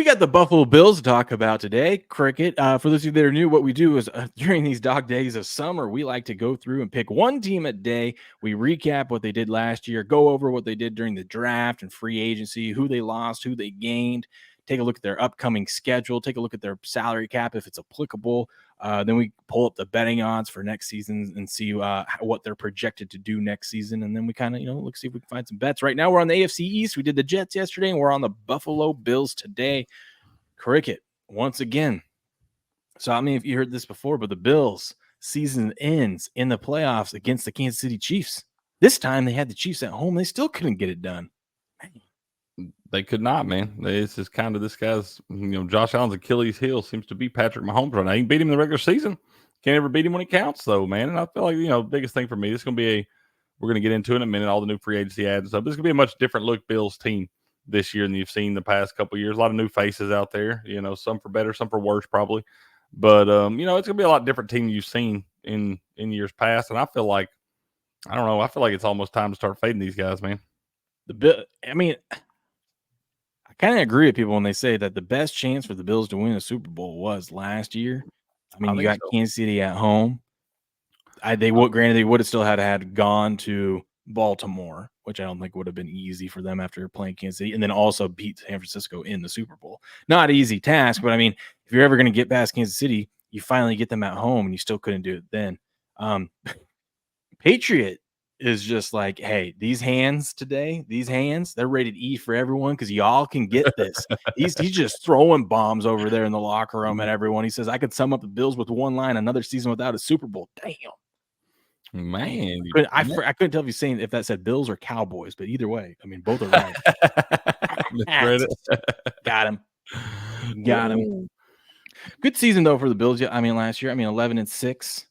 We got the Buffalo Bills to talk about today. Cricket. For those of you that are new, what we do is during these dog days of summer, we like to go through and pick one team a day. We recap what they did last year, go over what they did during the draft and free agency, who they lost, who they gained, take a look at their upcoming schedule, take a look at their salary cap if it's applicable. Then we pull up the betting odds for next season and see what they're projected to do next season. And then we kind of, look, see if we can find some bets. Right now, we're on the AFC East. We did the Jets yesterday, and we're on the Buffalo Bills today. Cricket, once again. So, I mean, if you heard this before, but the Bills season ends in the playoffs against the Kansas City Chiefs. This time they had the Chiefs at home. They still couldn't get it done. They could not, man. It's just kind of this guy's, Josh Allen's Achilles heel seems to be Patrick Mahomes right now. You can beat him in the regular season. Can't ever beat him when it counts, though, man. And I feel like, the biggest thing for me, this is going to be we're going to get into in a minute, all the new free agency ads and stuff. This is going to be a much different look Bills team this year than you've seen the past couple of years. A lot of new faces out there, some for better, some for worse, probably. But, it's going to be a lot different team you've seen in years past. And I feel like, I don't know, I feel like it's almost time to start fading these guys, man. I kind of agree with people when they say that the best chance for the Bills to win a Super Bowl was last year. I mean, you got Kansas City at home. They would have still had gone to Baltimore, which I don't think would have been easy for them after playing Kansas City, and then also beat San Francisco in the Super Bowl. Not an easy task, but I mean, if you're ever going to get past Kansas City, you finally get them at home, and you still couldn't do it then. Patriot is just like, hey, these hands, they're rated E for everyone because y'all can get this. He's just throwing bombs over there in the locker room at everyone. He says, I could sum up the Bills with one line, another season without a Super Bowl. Damn. Man. I couldn't tell if he's saying if that said Bills or Cowboys, but either way, I mean, both are right. Got him. Good season, though, for the Bills. I mean, last year, 11-6.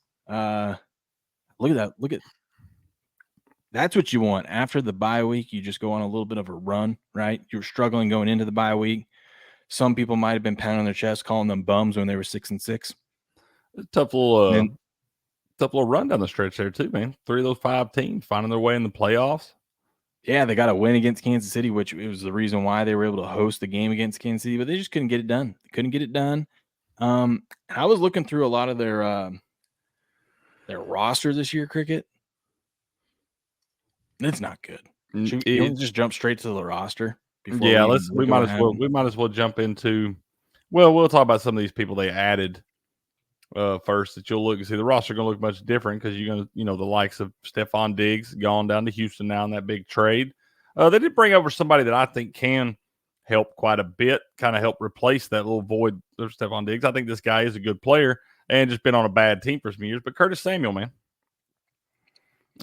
Look at that. That's what you want. After the bye week, you just go on a little bit of a run, right? You were struggling going into the bye week. Some people might have been pounding their chest, calling them bums when they were 6-6. Tough little run down the stretch there too, man. 3 of those 5 teams finding their way in the playoffs. Yeah, they got a win against Kansas City, which it was the reason why they were able to host the game against Kansas City, but they just couldn't get it done. I was looking through a lot of their roster this year, Cricket. It's not good. Should we just jump straight to the roster? We might as well jump into. Well, we'll talk about some of these people they added first. That you'll look and see the roster going to look much different because you're going to, the likes of Stephon Diggs gone down to Houston now in that big trade. They did bring over somebody that I think can help quite a bit, kind of help replace that little void of Stephon Diggs. I think this guy is a good player and just been on a bad team for some years. But Curtis Samuel, man.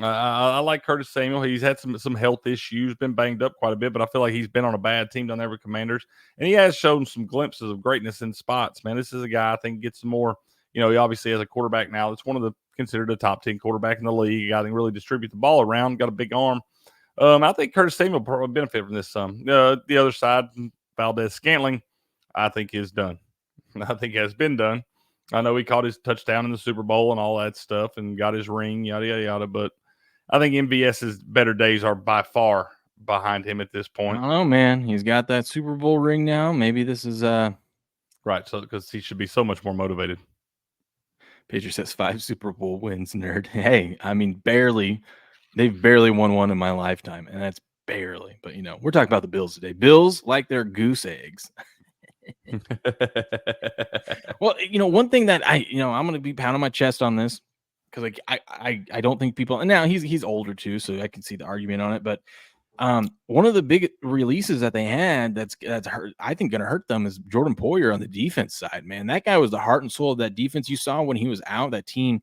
I like Curtis Samuel. He's had some health issues, been banged up quite a bit, but I feel like he's been on a bad team down there with Commanders, and he has shown some glimpses of greatness in spots. Man, this is a guy I think gets some more. He obviously has a quarterback now that's considered a top 10 quarterback in the league. A guy that can really distribute the ball around, got a big arm. I think Curtis Samuel will probably benefit from this some. The other side, Valdez-Scantling, I think is done. I think has been done. I know he caught his touchdown in the Super Bowl and all that stuff and got his ring, yada, yada, yada. But I think MVS's better days are by far behind him at this point. I don't know, man. He's got that Super Bowl ring now. Maybe this is right. So because he should be so much more motivated. Patriot says 5 Super Bowl wins, nerd. Hey, I mean, barely. They've barely won one in my lifetime, and that's barely. But we're talking about the Bills today. Bills like their goose eggs. Well, one thing that I'm going to be pounding my chest on this because I don't think people, and now he's older too, so I can see the argument on it. But one of the big releases that they had that's hurt, I think going to hurt them is Jordan Poyer on the defense side. Man, that guy was the heart and soul of that defense. You saw when he was out, that team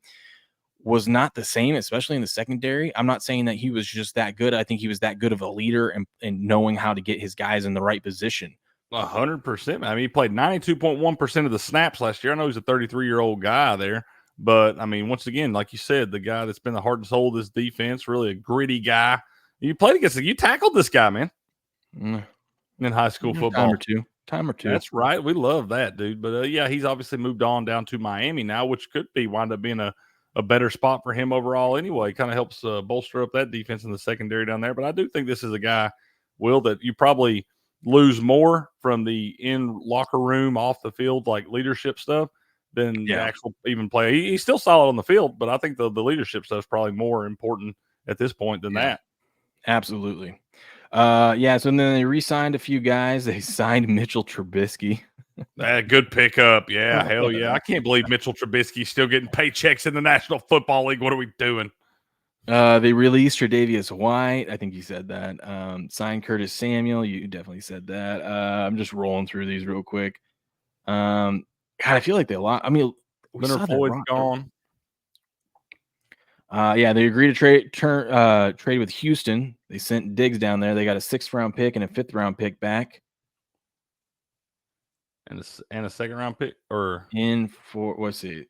was not the same, especially in the secondary. I'm not saying that he was just that good. I think he was that good of a leader and knowing how to get his guys in the right position. 100%. I mean, he played 92.1% of the snaps last year. I know he's a 33-year-old guy there, but I mean, once again, like you said, the guy that's been the heart and soul of this defense, really a gritty guy. You played against you tackled this guy, man, in high school football. Time or two. That's right. We love that, dude. But yeah, he's obviously moved on down to Miami now, which could wind up being a better spot for him overall anyway. Kind of helps bolster up that defense in the secondary down there. But I do think this is a guy, Will, that you probably lose more from the in locker room, off the field, like leadership stuff than the actual even play. He's still solid on the field, but I think the leadership stuff is probably more important at this point than that. Absolutely. So then they re-signed a few guys. They signed Mitchell Trubisky. Good pickup. Yeah, hell yeah. I can't believe Mitchell Trubisky's still getting paychecks in the National Football League. What are we doing? They released Tre'Davious White. I think you said that. Signed Curtis Samuel. You definitely said that. I'm just rolling through these real quick. God, I feel like they lost. I mean, Leonard Floyd's gone. They agreed to trade with Houston. They sent Diggs down there. They got a 6th-round pick and a 5th-round pick back. And a 2nd-round pick, or in for what's it?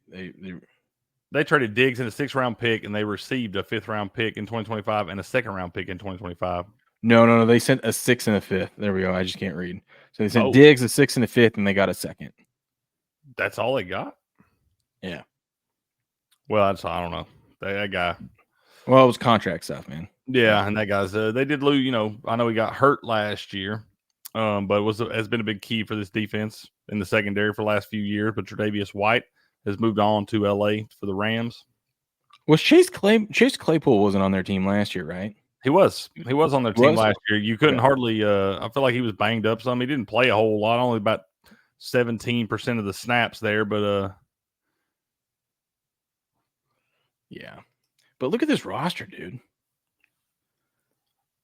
They traded Diggs in a 6th-round pick, and they received a 5th-round pick in 2025 and a 2nd-round pick in 2025. No. They sent a 6th and a 5th. There we go. I just can't read. So they sent Diggs a 6th and a 5th, and they got a 2nd. That's all they got? Yeah. Well, I don't know. That guy. Well, it was contract stuff, man. Yeah, and that guy's they did lose. I know he got hurt last year, but has been a big key for this defense in the secondary for the last few years. But Tre'Davious White has moved on to LA for the Rams. Was Chase Claypool wasn't on their team last year, right? He was on their team last year. You couldn't hardly. I feel like he was banged up some. He didn't play a whole lot, only about 17% of the snaps there. But yeah. But look at this roster, dude.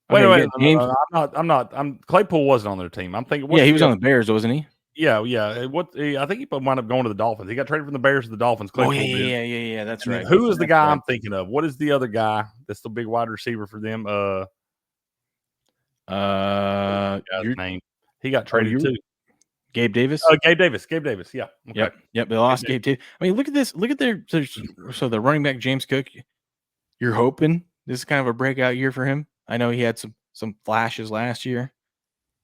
Wait. No, I'm not. Claypool wasn't on their team. I'm thinking. Yeah, he was on the Bears, wasn't he? Yeah. I think he wound up going to the Dolphins. He got traded from the Bears to the Dolphins. Claypool yeah. That's right. Who is the guy I'm thinking of? What is the other guy that's the big wide receiver for them? His name. He got traded too. Gabe Davis? Gabe Davis. Yeah. Okay. Yep. They lost Gabe Davis. I mean, look at this. Look at the running back James Cook. You're hoping this is kind of a breakout year for him. I know he had some flashes last year.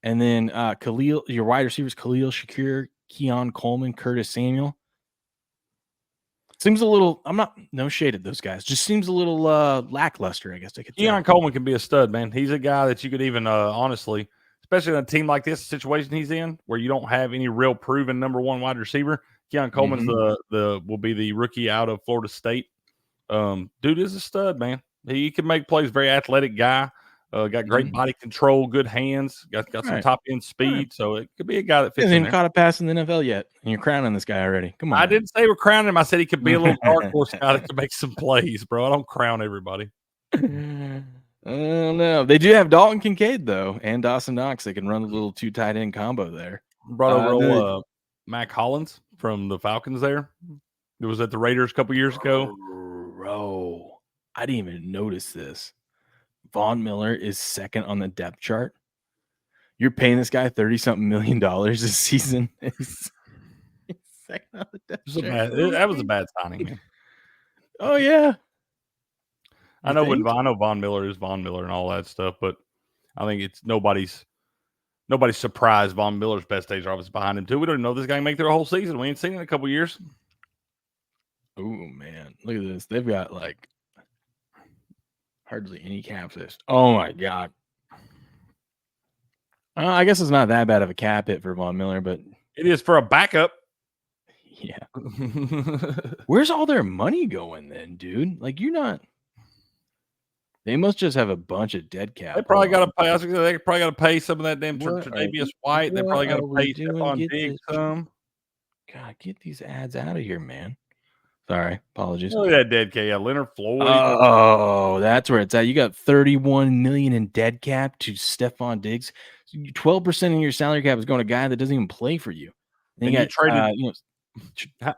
And then Khalil, your wide receivers, Khalil Shakir, Keon Coleman, Curtis Samuel. Seems a little, no shade at those guys. Just seems a little lackluster, I guess I could say. Keon Coleman can be a stud, man. He's a guy that you could even, honestly, especially in a team like this situation he's in, where you don't have any real proven number one wide receiver. Keon Coleman's will be the rookie out of Florida State. Dude is a stud, man. He can make plays. Very athletic guy. Got great body control, good hands. Got some top end speed. So it could be a guy that fits. He hasn't even caught a pass in the NFL yet, and you're crowning this guy already. Come on. I didn't say we're crowning him. I said he could be a little dark horse guy that could make some plays, bro. I don't crown everybody. No, they do have Dalton Kincaid though, and Dawson Knox. They can run a little 2 tight end combo there. Brought over Mac Hollins from the Falcons. There, it was at the Raiders a couple years ago. Bro, I didn't even notice this. Von Miller is 2nd on the depth chart. You're paying this guy $30-something million this season. He's 2nd on the depth chart. That was a bad signing, man. Oh yeah. I know Von Miller is Von Miller and all that stuff, but I think it's nobody's surprised. Von Miller's best days are obviously behind him too. We don't even know if this guy can make their whole season. We ain't seen it in a couple years. Oh man, look at this. They've got like hardly any cap space. Oh my god. I guess it's not that bad of a cap hit for Von Miller, but it is for a backup. Yeah. Where's all their money going then, dude? Like they must just have a bunch of dead cap. They probably got to pay. They probably got to pay some of that damn Tre'Davious White. They probably got to pay Stephon Diggs some. God, get these ads out of here, man. Sorry, apologies. Look at that dead cap. Yeah, Leonard Floyd. Oh, that's where it's at. You got $31 million in dead cap to Stephon Diggs. 12% of your salary cap is going to a guy that doesn't even play for you. And you traded.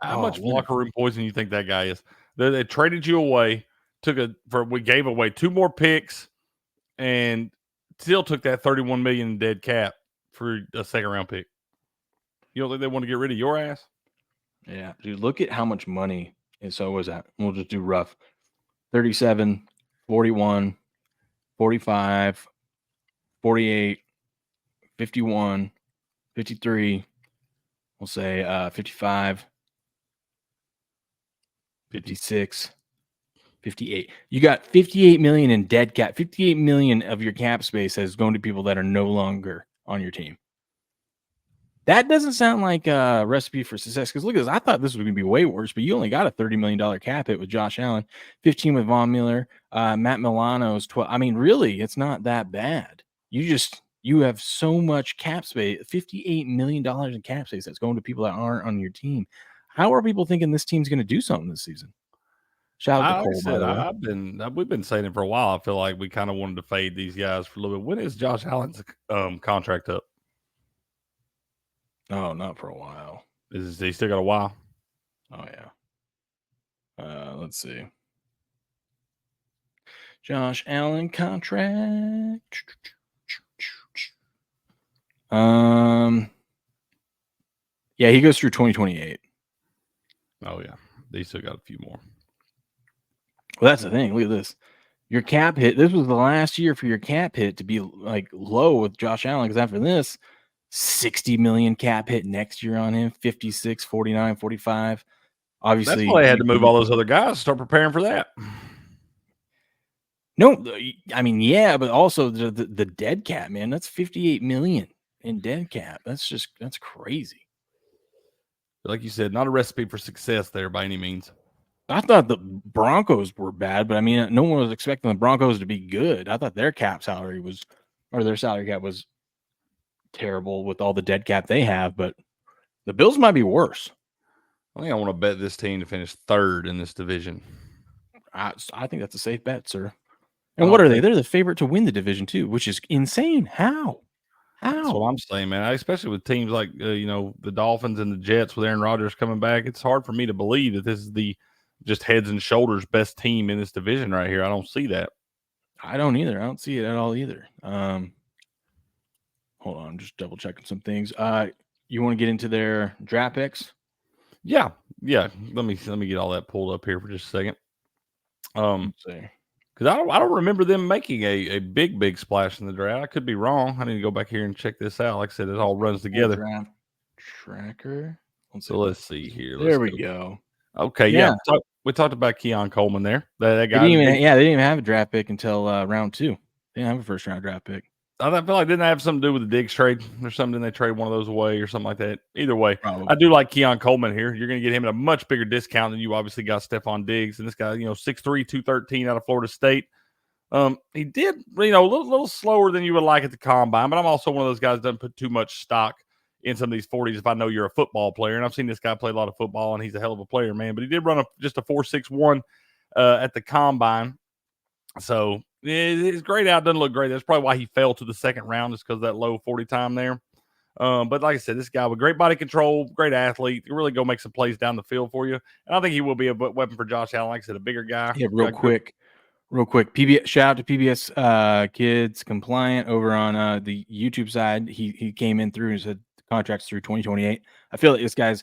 How much locker room poison you think that guy is? They traded you away. We gave away 2 more picks, and still took that $31 million in dead cap for a 2nd-round pick. You don't think they want to get rid of your ass? Yeah, dude. Look at how much money. And so what was that? We'll just do rough. 37, 41, 45, 48, 51, 53. We'll say 55, 56. 58. You got $58 million in dead cap. $58 million of your cap space is going to people that are no longer on your team. That doesn't sound like a recipe for success, because look at this. I thought this was going to be way worse, but you only got a $30 million cap hit with Josh Allen, 15 with Von Miller, Matt Milano's 12. I mean, really, it's not that bad. You have so much cap space, $58 million in cap space that's going to people that aren't on your team. How are people thinking this team's going to do something this season? Shout out to Cole, by the way. We've been saying it for a while. I feel like we kind of wanted to fade these guys for a little bit. When is Josh Allen's contract up? Oh, not for a while. Is he still got a while? Oh yeah. Let's see. Josh Allen contract. Yeah, he goes through 2028. Oh yeah, they still got a few more. Well, that's the thing. Look at this. Your cap hit. This was the last year for your cap hit to be like low with Josh Allen, because after this, 60 million cap hit next year on him, 56, 49, 45. Obviously, that's why they had to move all those other guys to start preparing for that. No, I mean, yeah, but also the dead cap, man. That's 58 million in dead cap. That's crazy. Like you said, not a recipe for success there by any means. I thought the Broncos were bad, but I mean, no one was expecting the Broncos to be good. I thought their salary cap was terrible with all the dead cap they have, but the Bills might be worse. I think I want to bet this team to finish third in this division. I think that's a safe bet, sir. And what are they? They're the favorite to win the division too, which is insane. How? That's what I'm saying, man. Especially with teams like the Dolphins and the Jets with Aaron Rodgers coming back. It's hard for me to believe that this is the just heads and shoulders best team in this division right here. I don't see that. I don't either. I don't see it at all either. Hold on, I'm just double checking some things. You want to get into their draft picks? Yeah. Let me get all that pulled up here for just a second. Because I don't remember them making a big splash in the draft. I could be wrong. I need to go back here and check this out. Like I said, it all runs together. Draft tracker. Let's see here. There we go. Okay, yeah. We talked about Keon Coleman there. That guy. They didn't even have a draft pick until round 2. They didn't have a first round draft pick. I feel like didn't have something to do with the Diggs trade or something. They trade one of those away or something like that. Either way, Probably. I do like Keon Coleman here. You're going to get him at a much bigger discount than you obviously got Stephon Diggs. And this guy, 6'3", 213 out of Florida State. He did, a little slower than you would like at the combine, but I'm also one of those guys that doesn't put too much stock in some of these 40s if I know you're a football player. And I've seen this guy play a lot of football, and he's a hell of a player, man. But he did run just a 4.61 at the combine. So his grade out doesn't look great. That's probably why he fell to the second round, just because of that low 40 time there. But like I said, this guy with great body control, great athlete, can really go make some plays down the field for you. And I think he will be a weapon for Josh Allen. Like I said, a bigger guy. Yeah, real quick. PBS, shout out to PBS Kids Compliant over on the YouTube side. He came in through and said the contract's through 2028. I feel like this guy's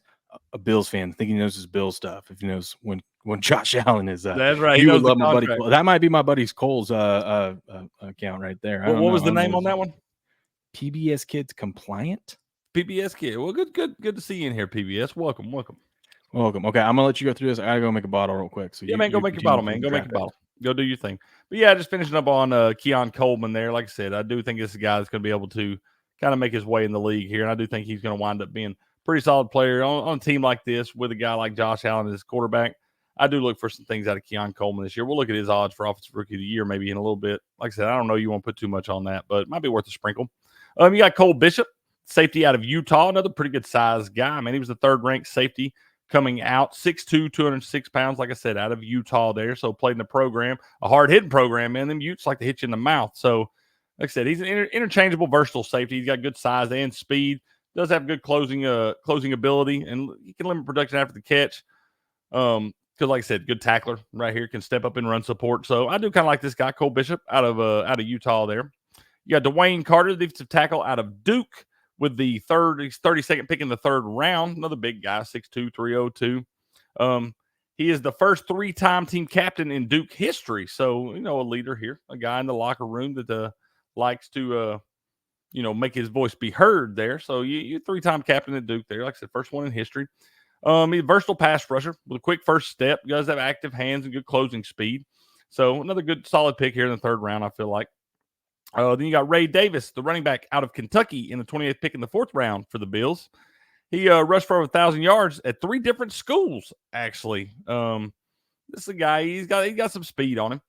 a Bills fan. I think he knows his Bills stuff. If he knows when Josh Allen is, that's right. He would love my buddy. That might be my buddy's Cole's account right there. What was the name on that one? PBS Kids Compliant. PBS Kid. Well, good to see you in here, PBS. Welcome. Okay, I'm gonna let you go through this. I gotta go make a bottle real quick. So yeah, man, go make your bottle, man. Go make your bottle. Go do your thing. But yeah, just finishing up on Keon Coleman there. Like I said, I do think this is a guy that's going to be able to kind of make his way in the league here. And I do think he's going to wind up being a pretty solid player on a team like this with a guy like Josh Allen as his quarterback. I do look for some things out of Keon Coleman this year. We'll look at his odds for Offensive Rookie of the Year maybe in a little bit. Like I said, I don't know you won't put too much on that, but it might be worth a sprinkle. You got Cole Bishop, safety out of Utah, another pretty good size guy. Man, he was the third-ranked safety coming out, 6'2", 206 pounds, like I said, out of Utah there. So played in the program, a hard-hitting program, man. Them Utes like to hit you in the mouth. So, like I said, he's an interchangeable, versatile safety. He's got good size and speed. Does have good closing ability, and he can limit production after the catch. Because, like I said, good tackler right here, can step up and run support. So I do kind of like this guy, Cole Bishop, out of Utah there. You got Dwayne Carter, the defensive tackle out of Duke, with the 32nd pick in the third round. Another big guy, 6'2", 302. He is the first 3-time team captain in Duke history. So, a leader here, a guy in the locker room that likes to, make his voice be heard there. So, you 3-time captain at Duke there. Like I said, first one in history. He's a versatile pass rusher with a quick first step. He does have active hands and good closing speed. So, another good solid pick here in the third round, I feel like. Then you got Ray Davis, the running back out of Kentucky, in the 28th pick in the 4th round for the Bills. He rushed for over 1,000 yards at 3 different schools, actually. This is a guy, he's got some speed on him.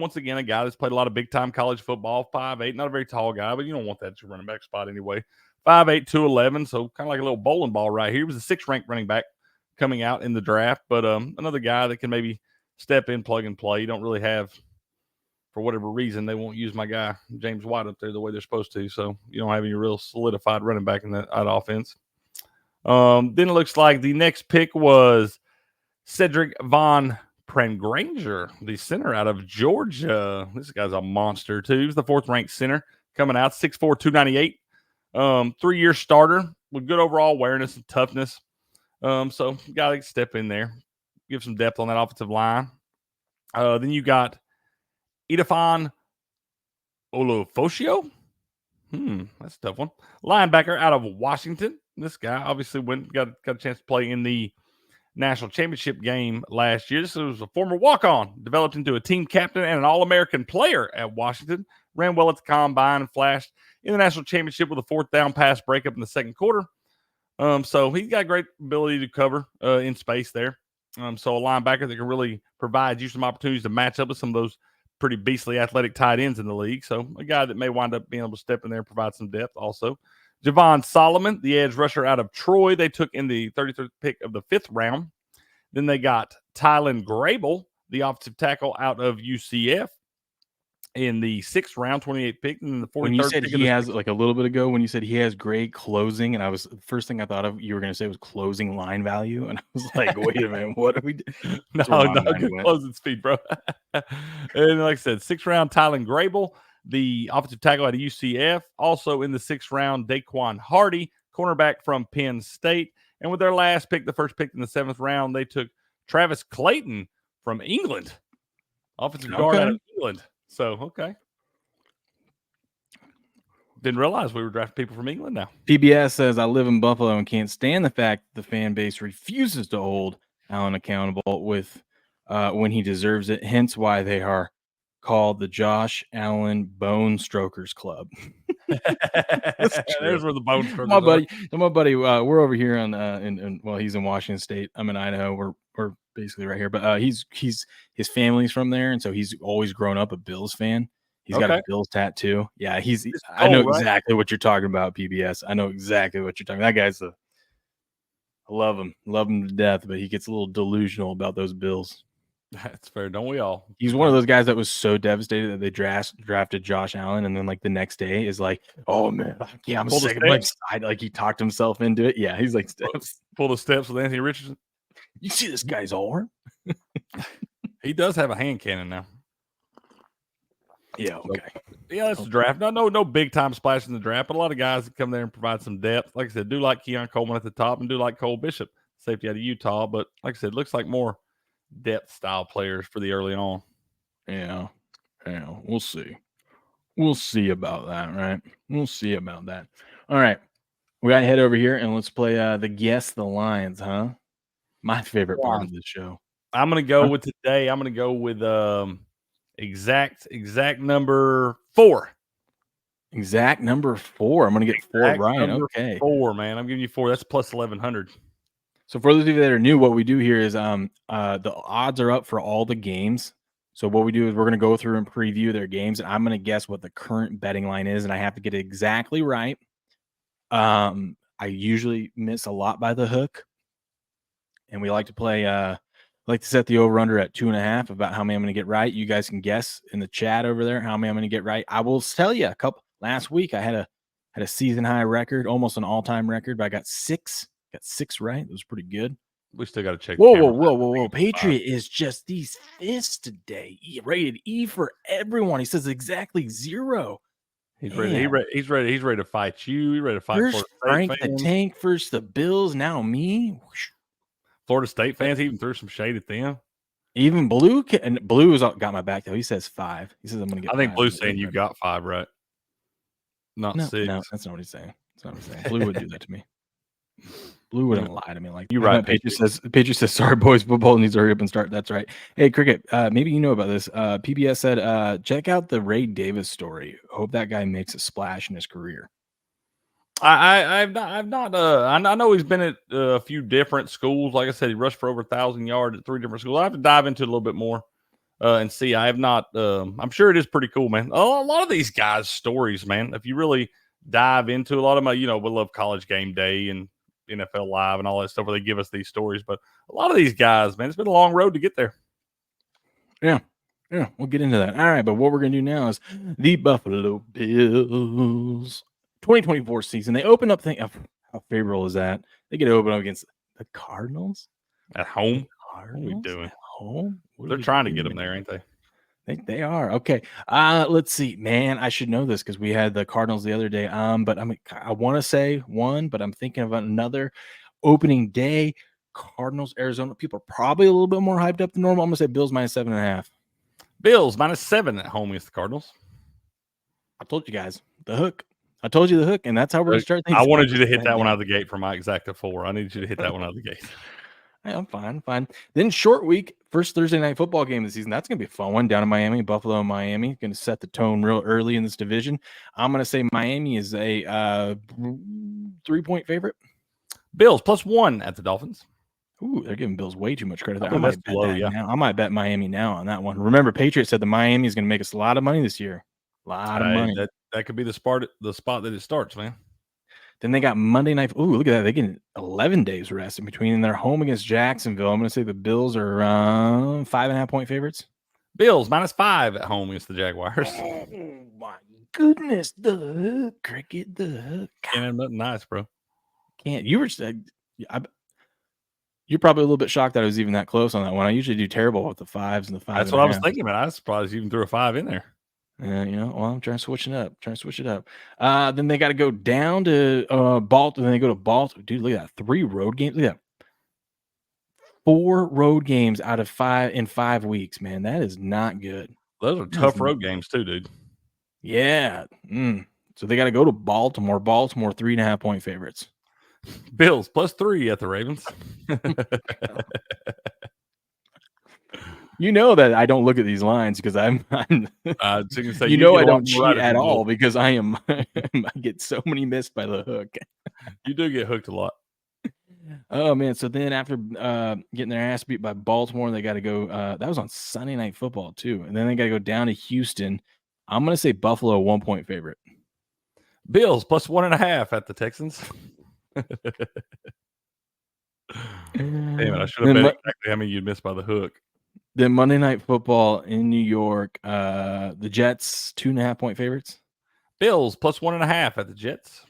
Once again, a guy that's played a lot of big-time college football, 5'8", not a very tall guy, but you don't want that at your running back spot anyway. 5'8", 211, so kind of like a little bowling ball right here. He was a 6th ranked running back coming out in the draft, but another guy that can maybe step in, plug and play. You don't really have, for whatever reason, they won't use my guy, James White, up there the way they're supposed to, so you don't have any real solidified running back in that offense. Then it looks like the next pick was Cedric Von Prengranger, the center out of Georgia. This guy's a monster, too. He's the 4th ranked center coming out, 6'4", 298. 3-year starter with good overall awareness and toughness. So you got to step in there, give some depth on that offensive line. Then you got Edafon Olofosio. That's a tough one. Linebacker out of Washington. This guy obviously got a chance to play in the national championship game last year. This was a former walk-on, developed into a team captain and an All-American player at Washington. Ran well at the combine and flashed in the national championship with a 4th down pass breakup in the 2nd quarter. So he's got great ability to cover in space there. So a linebacker that can really provide you some opportunities to match up with some of those pretty beastly athletic tight ends in the league. So a guy that may wind up being able to step in there and provide some depth also. Javon Solomon, the edge rusher out of Troy, they took in the 33rd pick of the 5th round. Then they got Tylen Grable, the offensive tackle out of UCF, in the 6th round, 28th pick. And the 43rd When you said pick he has, like a little bit ago, when you said he has great closing, and the first thing I thought of you were going to say was closing line value. And I was like, wait a minute, what are we doing? No, good closing speed, bro. And like I said, 6th round, Tylen Grable, the offensive tackle out of UCF. Also in the 6th round, Daquan Hardy, cornerback from Penn State. And with their last pick, the first pick in the 7th round, they took Travis Clayton from England, offensive guard out of England. So, okay. Didn't realize we were drafting people from England now. PBS says, I live in Buffalo and can't stand the fact the fan base refuses to hold Allen accountable with when he deserves it. Hence why they are called the Josh Allen Bone Strokers Club. There's where the bone strokers my buddy, we're over here well, he's in Washington State. I'm in Idaho. We're basically right here, but his family's from there, and so he's always grown up a Bills fan. He's got a Bills tattoo. Yeah, I know exactly what you're talking about, PBS. I know exactly what you're talking about. That guy's I love him to death, but he gets a little delusional about those Bills. That's fair. Don't we all? He's one of those guys that was so devastated that they drafted Josh Allen, and then like the next day is like, oh man, yeah, I'm sick of my side. Like he talked himself into it. Yeah, he's like steps. Pull the steps with Anthony Richardson. You see this guy's arm? He does have a hand cannon now. Yeah, okay. Yeah, that's the draft. No big time splash in the draft, but a lot of guys that come there and provide some depth. Like I said, do like Keon Coleman at the top and do like Cole Bishop, safety out of Utah. But like I said, looks like more depth style players for the early on. Yeah, we'll see. We'll see about that, right? We'll see about that. All right. We got to head over here and let's play the Guess the Lines, huh? My favorite part of the show. I'm going to go with today. I'm going to go with exact number 4. Exact number 4. I'm going to get 4 right. Okay. 4, man. I'm giving you 4. That's plus 1,100. So for those of you that are new, what we do here is the odds are up for all the games. So what we do is we're going to go through and preview their games, and I'm going to guess what the current betting line is, and I have to get it exactly right. I usually miss a lot by the hook, and we like to play like to set the over-under at 2.5 about how many I'm going to get right. You guys can guess in the chat over there how many I'm going to get right. I will tell you last week I had a season high record, almost an all-time record, but I got 6 right. It was pretty good. We still got to check. Whoa. Patriot is just these fists today. Rated E for everyone. He says exactly 0. He's ready. He's ready to fight you. He's ready to fight first Frank the Tank, first the Bills, now me. Florida State fans, he even threw some shade at them. Even Blue has got my back though. He says 5. He says I'm going to get. I think Blue's saying you got 5 right, not 6. No, that's not what he's saying. That's not what he's saying. Blue would do that to me. Blue wouldn't lie to me like You're that. right, Patriot says, sorry, boys, football needs to hurry up and start. That's right. Hey, Cricket, maybe you know about this. PBS said, check out the Ray Davis story. Hope that guy makes a splash in his career. I've not. I know he's been at a few different schools. Like I said, he rushed for over 1,000 yards at 3 different schools. I have to dive into it a little bit more and see. I have not. I'm sure it is pretty cool, man. A lot of these guys' stories, man. If you really dive into a lot of my, we love College Game Day and NFL Live and all that stuff where they give us these stories. But a lot of these guys, man, it's been a long road to get there. Yeah. Yeah, we'll get into that. All right, but what we're going to do now is the Buffalo Bills 2024 season. They open up, how favorable is that? They get to open up against the Cardinals. At home? What are we doing? At home? They're trying to get them there, ain't they? They are. Okay. Let's see. Man, I should know this because we had the Cardinals the other day. But I want to say one, but I'm thinking of another opening day. Cardinals, Arizona. People are probably a little bit more hyped up than normal. I'm gonna say Bills -7.5. Bills -7 at home against the Cardinals. I told you guys the hook. I told you the hook, and that's how we're gonna start things. I wanted you to hit that one out of the gate for my exacta 4. I need you to hit that one out of the gate. I'm fine. Then short week, first Thursday night football game of the season. That's gonna be a fun one down in Miami, Buffalo, and Miami. Gonna set the tone real early in this division. I'm gonna say Miami is a 3-point favorite. Bills +1 at the Dolphins. Ooh, they're giving Bills way too much credit there. I might bet now. I might bet Miami now on that one. Remember, Patriots said the Miami is going to make us a lot of money this year. A lot of money. That could be the spot that it starts, man. Then they got Monday night. Ooh, look at that. They get 11 days rest in between. And they're home against Jacksonville. I'm going to say the Bills are 5.5-point favorites. Bills -5 at home against the Jaguars. Oh, my goodness. The hook, Cricket, the hook. Can't have nothing nice, bro. Can't. You're probably a little bit shocked that I was even that close on that one. I usually do terrible with the 5s and the 5. That's what I was thinking, man. I was surprised you even threw a 5 in there. Well, I'm trying to switch it up. Then they got to go down to Baltimore. Then they go to Baltimore. Dude, look at that. 3 road games. Look at that. 4 road games out of 5 in 5 weeks, man. That is not good. Those are tough road games too, dude. Yeah. So they got to go to Baltimore. Baltimore 3.5-point favorites. Bills +3 at the Ravens. You know that I don't look at these lines because I don't cheat at all because I get so many missed by the hook. You do get hooked a lot. Oh man! So then after getting their ass beat by Baltimore, they got to go. That was on Sunday Night Football too, and then they got to go down to Houston. I'm gonna say Buffalo 1-point favorite. Bills +1.5 at the Texans. Damn it! I should have bet exactly how many you'd miss by the hook. Then Monday Night Football in New York, the Jets 2.5-point favorites. Bills +1.5 at the Jets.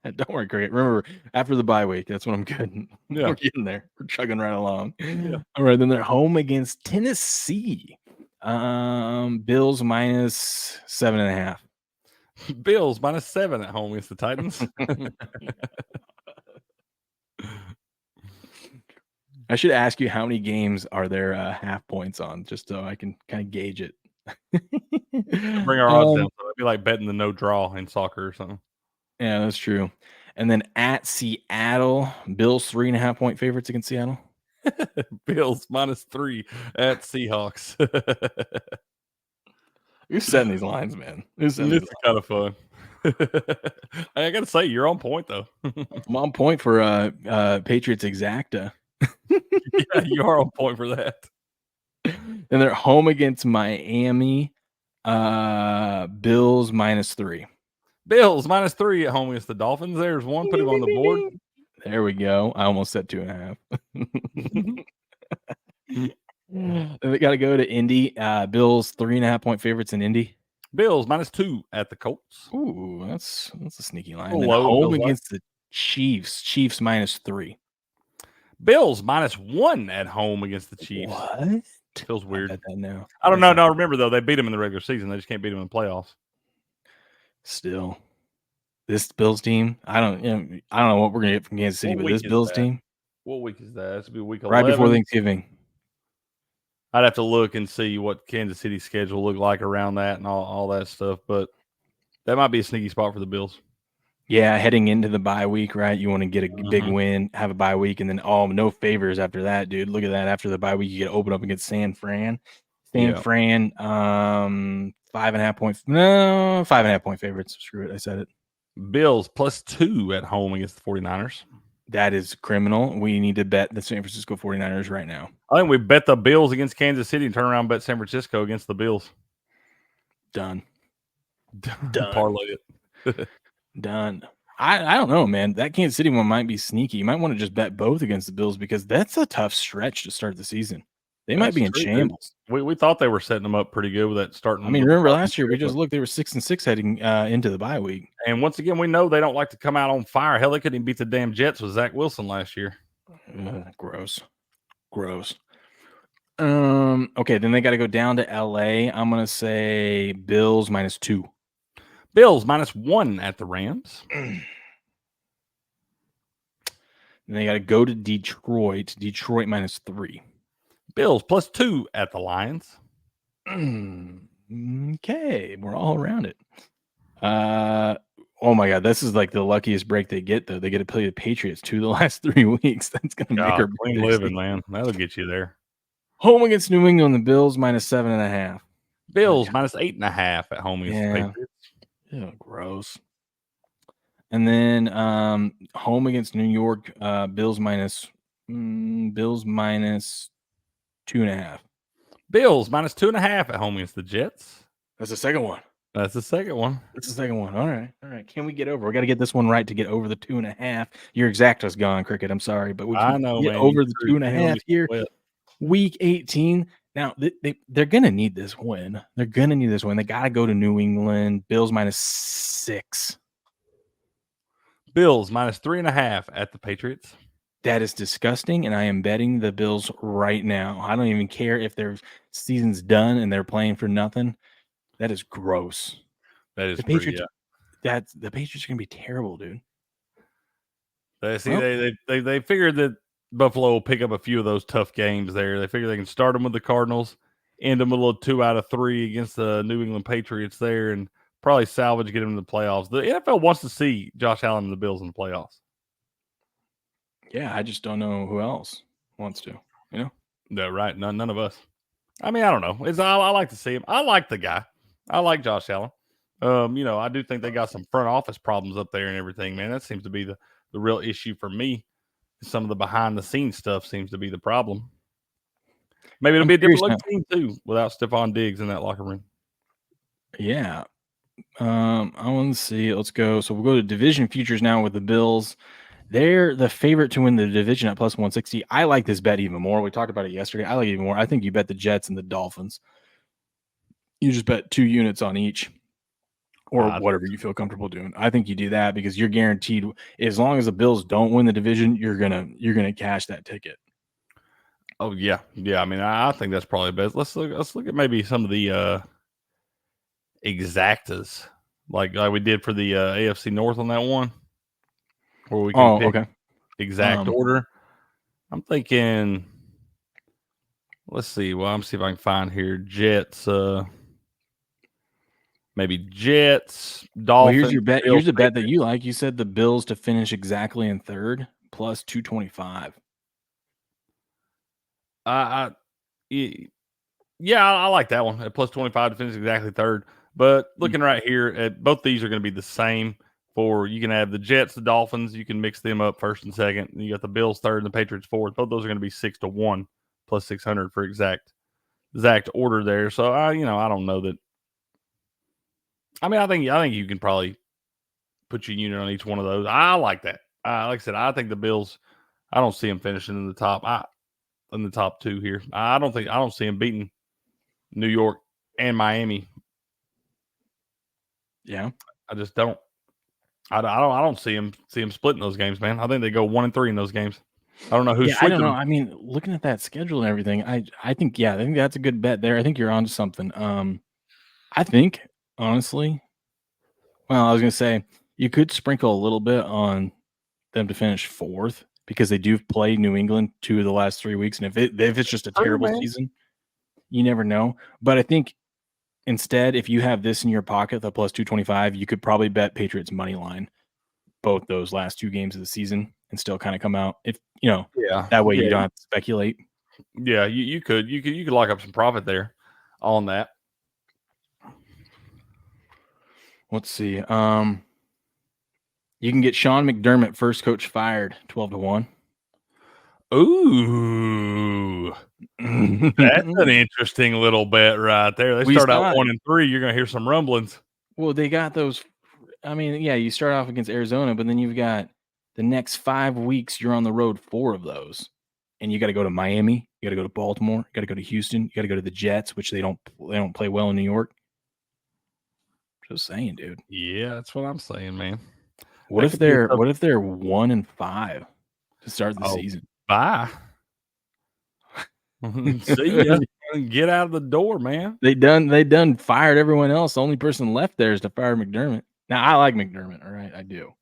Don't worry, Cricket. Remember, after the bye week, that's when I'm good. Yeah. We're getting there. We're chugging right along. Yeah. All right, then they're home against Tennessee. Bills -7.5. Bills -7 at home against the Titans. I should ask you how many games are there half points on, just so I can kind of gauge it. Bring our odds down. So it'd be like betting the no draw in soccer or something. Yeah, that's true. And then at Seattle, Bills 3.5-point favorites against Seattle. Bills -3 at Seahawks. You're setting these lines, man. It's kind of fun. I gotta say, you're on point though. I'm on point for Patriots exacta. Yeah, you are on point for that. And they're home against Miami. Bills -3. Bills -3 at home against the Dolphins. There's one. Put him on the board. There we go. I almost said 2.5. They got to go to Indy. Bills 3.5-point favorites in Indy. Bills -2 at the Colts. Ooh, that's a sneaky line. Home against the Chiefs. Chiefs -3. Bills -1 at home against the Chiefs. What? Feels weird. I don't know. No, remember though, they beat them in the regular season. They just can't beat them in the playoffs. Still, this Bills team. I don't know what we're gonna get from Kansas City, but this Bills team. What week is that? It's be week 11. Right before Thanksgiving. I'd have to look and see what Kansas City's schedule looked like around that and all that stuff. But that might be a sneaky spot for the Bills. Yeah, heading into the bye week, right? You want to get a big win, have a bye week, and then no favors after that, dude. Look at that. After the bye week, you get to open up against San Fran. San Yeah. Fran, 5.5 point favorites. Screw it, I said it. Bills +2 at home against the 49ers. That is criminal. We need to bet the San Francisco 49ers right now. I think we bet the Bills against Kansas City and turn around and bet San Francisco against the Bills. Done. Parlay it. Done. I don't know, man. That Kansas City one might be sneaky. You might want to just bet both against the Bills because that's a tough stretch to start the season. They might be in shambles. We thought they were setting them up pretty good with that starting. I mean, remember last year we just looked; they were 6-6 heading into the bye week. And once again, we know they don't like to come out on fire. Hell, they couldn't even beat the damn Jets with Zach Wilson last year. Gross. Okay, then they got to go down to LA. I'm gonna say Bills -2. Bills -1 at the Rams. Then they got to go to Detroit. Detroit -3. Bills +2 at the Lions. Okay, we're all around it. Oh my God, this is like the luckiest break they get, though. They get to play the Patriots 2 the last 3 weeks. That's gonna make her clean living, man. That'll get you there. Home against New England, the Bills -7.5. Bills -8.5 at home against the Patriots. Yeah, gross. And then home against New York, Bills -2.5. Bills -2.5 at home against the Jets. That's the second one. That's the second one. All right. Can we get over? We got to get this one right to get over the 2.5. Your exacta's gone, Cricket. I'm sorry, but we can get over the 2.5 here. Week 18. Now they're gonna need this win. They got to go to New England. Bills -6. Bills -3.5 at the Patriots. That is disgusting, and I am betting the Bills right now. I don't even care if their season's done and they're playing for nothing. That is gross. That is the Patriots. The Patriots are gonna be terrible, dude. They figured that Buffalo will pick up a few of those tough games there. They figure they can start them with the Cardinals, end them with a little 2 out of 3 against the New England Patriots there, and probably salvage, get them in the playoffs. The NFL wants to see Josh Allen and the Bills in the playoffs. Yeah, I just don't know who else wants to, Yeah, right. None of us. I mean, I don't know. I like to see him. I like the guy. I like Josh Allen. I do think they got some front office problems up there and everything, man. That seems to be the real issue for me. Some of the behind the scenes stuff seems to be the problem. Maybe it'll be a different looking team too without Stephon Diggs in that locker room. Yeah. I want to see. Let's go. So we'll go to division futures now with the Bills. They're the favorite to win the division at +160. I like this bet even more. We talked about it yesterday. I like it even more. I think you bet the Jets and the Dolphins. You just bet 2 units on each, or whatever you feel comfortable doing. I think you do that because you're guaranteed. As long as the Bills don't win the division, you're gonna cash that ticket. Oh yeah. I mean, I think that's probably best. Let's look at maybe some of the exactas like we did for the AFC North on that one, where we can pick exact order. I'm thinking. Let's see. Well, I'm see if I can find here Jets. Maybe Jets, Dolphins. Well, here's your bet. Here's the bet that you like. You said the Bills to finish exactly in third, +225. I like that one at +25 to finish exactly third. But looking right here at both these are going to be the same. You can have the Jets, the Dolphins. You can mix them up first and second. And you got the Bills third and the Patriots fourth. Both those are going to be 6-1 +600 for exact order there. So I don't know that. I mean, I think you can probably put your unit on each one of those. I like that. Like I said, I think the Bills. I don't see them finishing in the top. In the top 2 here. I don't see them beating New York and Miami. Yeah, I just don't. I don't see them splitting those games, man. I think they go 1-3 in those games. I don't know who's. I don't know. I mean, looking at that schedule and everything, I think that's a good bet there. I think you're onto something. I think honestly, well, I was gonna say you could sprinkle a little bit on them to finish fourth because they do play New England 2 of the last 3 weeks, and if it's just a terrible season, you never know. But I think instead, if you have this in your pocket, the +225, you could probably bet Patriots money line both those last 2 games of the season and still kind of come out. If Yeah. that way you don't have to speculate. Yeah, you could lock up some profit there on that. Let's see. You can get Sean McDermott, first coach fired, 12-1. Ooh, that's an interesting little bet right there. They start out 1-3. You're gonna hear some rumblings. Well, they got those. I mean, yeah, you start off against Arizona, but then you've got the next 5 weeks. You're on the road 4 of those, and you got to go to Miami. You got to go to Baltimore. You got to go to Houston. You got to go to the Jets, which they don't play well in New York. Just saying, dude. Yeah, that's what I'm saying, man. What if they're 1-5 to start the season? Bye. See ya. Get out of the door, man. They done fired everyone else. The only person left there is to fire McDermott. Now I like McDermott, all right, I do.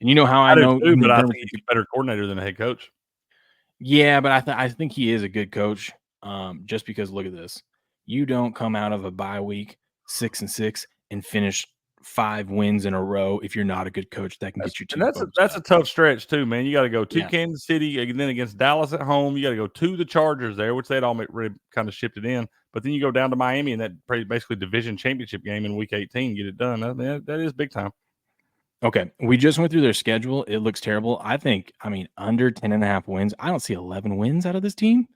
And you know how I know too, but I think he's a better coordinator than a head coach. Yeah, but I think he is a good coach. Just because look at this. You don't come out of a bye week 6-6 and finish 5 wins in a row if you're not a good coach that can get you to. That's a tough stretch too, man. You got to go to Kansas City and then against Dallas at home. You got to go to the Chargers there, which they'd all really kind of shifted in. But then you go down to Miami and that basically division championship game in Week 18, get it done. That is big time. Okay, we just went through their schedule. It looks terrible. I mean, under 10.5 wins. I don't see 11 wins out of this team.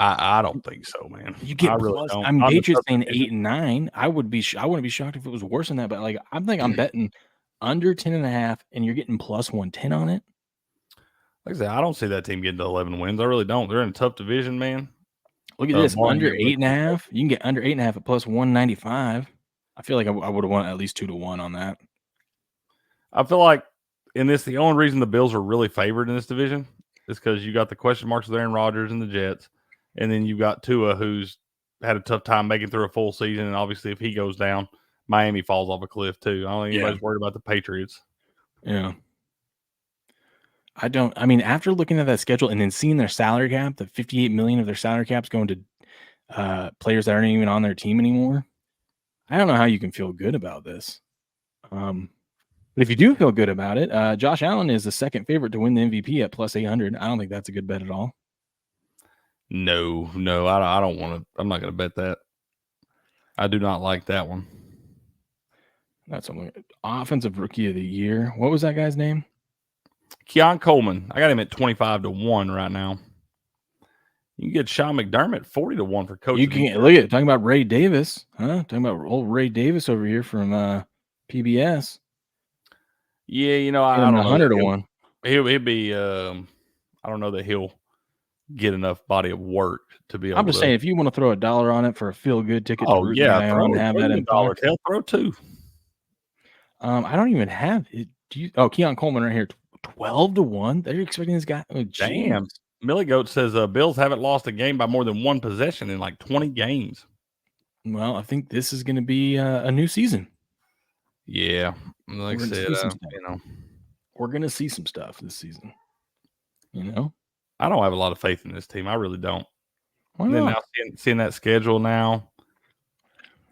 I don't think so, man. You get plus. Don't. I mean, Patriots saying 8 and 9. I wouldn't be shocked if it was worse than that. But like, I'm betting under 10.5, and you're getting plus 110 on it. Like I said, I don't see that team getting to 11 wins. I really don't. They're in a tough division, man. Look at this, under 8.5. You can get under 8.5 at plus 195. I feel like I would have won at least 2-1 on that. I feel like in this, the only reason the Bills are really favored in this division is because you got the question marks with Aaron Rodgers and the Jets. And then you've got Tua, who's had a tough time making through a full season. And obviously, if he goes down, Miami falls off a cliff, too. I don't think anybody's worried about the Patriots. Yeah. I mean, after looking at that schedule and then seeing their salary cap, the $58 million of their salary cap's going to players that aren't even on their team anymore, I don't know how you can feel good about this. But if you do feel good about it, Josh Allen is the second favorite to win the MVP at plus 800. I don't think that's a good bet at all. No, I don't want to. I'm not going to bet that. I do not like that one. That's something. Offensive Rookie of the Year. What was that guy's name? Keon Coleman. I got him at 25-1 right now. You can get Sean McDermott 40-1 for coach. You can look at talking about Ray Davis, huh? Talking about old Ray Davis over here from PBS. Yeah, you know, I don't know. 100-1. He'll be. I don't know that he'll get enough body of work to be able. I'm just saying, if you want to throw $1 on it for a feel-good ticket, to have that in dollars. He'll throw 2. I don't even have it. Keon Coleman right here, 12-1. They're expecting this guy. Oh, damn. Millie Goat says Bills haven't lost a game by more than 1 possession in like 20 games. Well, I think this is going to be a new season. Yeah, like I said, we're going to see some stuff this season. You know, I don't have a lot of faith in this team. I really don't. Why not? And then now seeing that schedule now,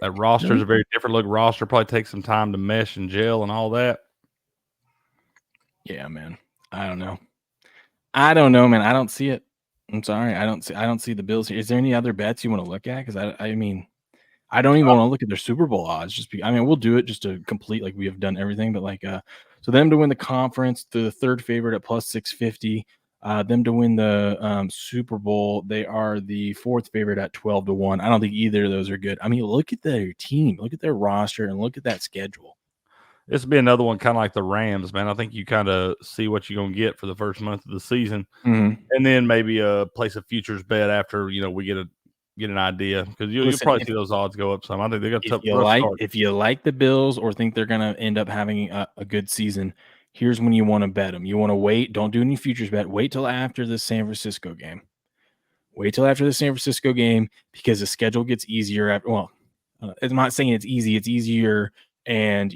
that roster is a very different look roster. Probably takes some time to mesh and gel and all that. Yeah, man. I don't know, man. I don't see it. I'm sorry. I don't see the Bills here. Is there any other bets you want to look at? Because I mean, I don't even want to look at their Super Bowl odds. We'll do it just to complete like we have done everything. But like, so them to win the conference, the third favorite at plus 650. Them to win the Super Bowl, they are the fourth favorite at 12-1. I don't think either of those are good. I mean, look at their team, look at their roster, and look at that schedule. This will be another one kind of like the Rams, man. I think you kind of see what you're going to get for the first month of the season, and then maybe place a futures bet after we get an idea, because you'll probably see those odds go up some. I think they got tough. If you like the Bills or think they're going to end up having a good season, here's when you want to bet them. You want to wait. Don't do any futures bet. Wait till after the San Francisco game. Because the schedule gets easier. I'm not saying it's easy. It's easier. And,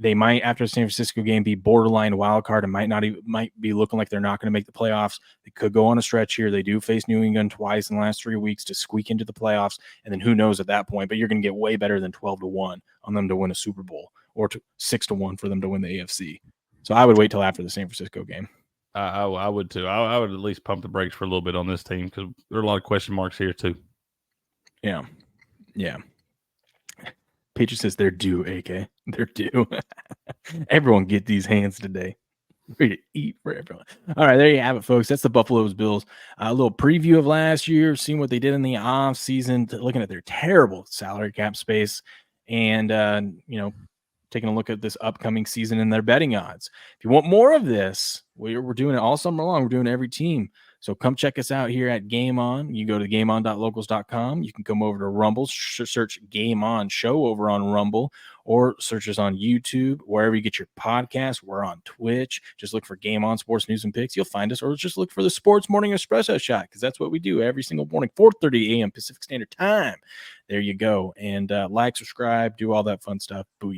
they might, after the San Francisco game, be borderline wild card and might be looking like they're not going to make the playoffs. They could go on a stretch here. They do face New England twice in the last 3 weeks to squeak into the playoffs. And then who knows at that point, but you're going to get way better than 12-1 on them to win a Super Bowl or 6-1 for them to win the AFC. So I would wait till after the San Francisco game. I would too. I would at least pump the brakes for a little bit on this team because there are a lot of question marks here too. Yeah. Patriot says they're due, AK. They're due. Everyone get these hands today. Ready to eat for everyone. All right, there you have it, folks. That's the Buffalo's Bills. A little preview of last year, seeing what they did in the off season, looking at their terrible salary cap space, and taking a look at this upcoming season and their betting odds. If you want more of this, we're doing it all summer long. We're doing every team. So come check us out here at Game On. You go to gameon.locals.com. You can come over to Rumble, search Game On Show over on Rumble, or search us on YouTube, wherever you get your podcasts. We're on Twitch. Just look for Game On Sports News and Picks. You'll find us, or just look for the Sports Morning Espresso Shot, because that's what we do every single morning, 4:30 a.m. Pacific Standard Time. There you go. And like, subscribe, do all that fun stuff. Booyah.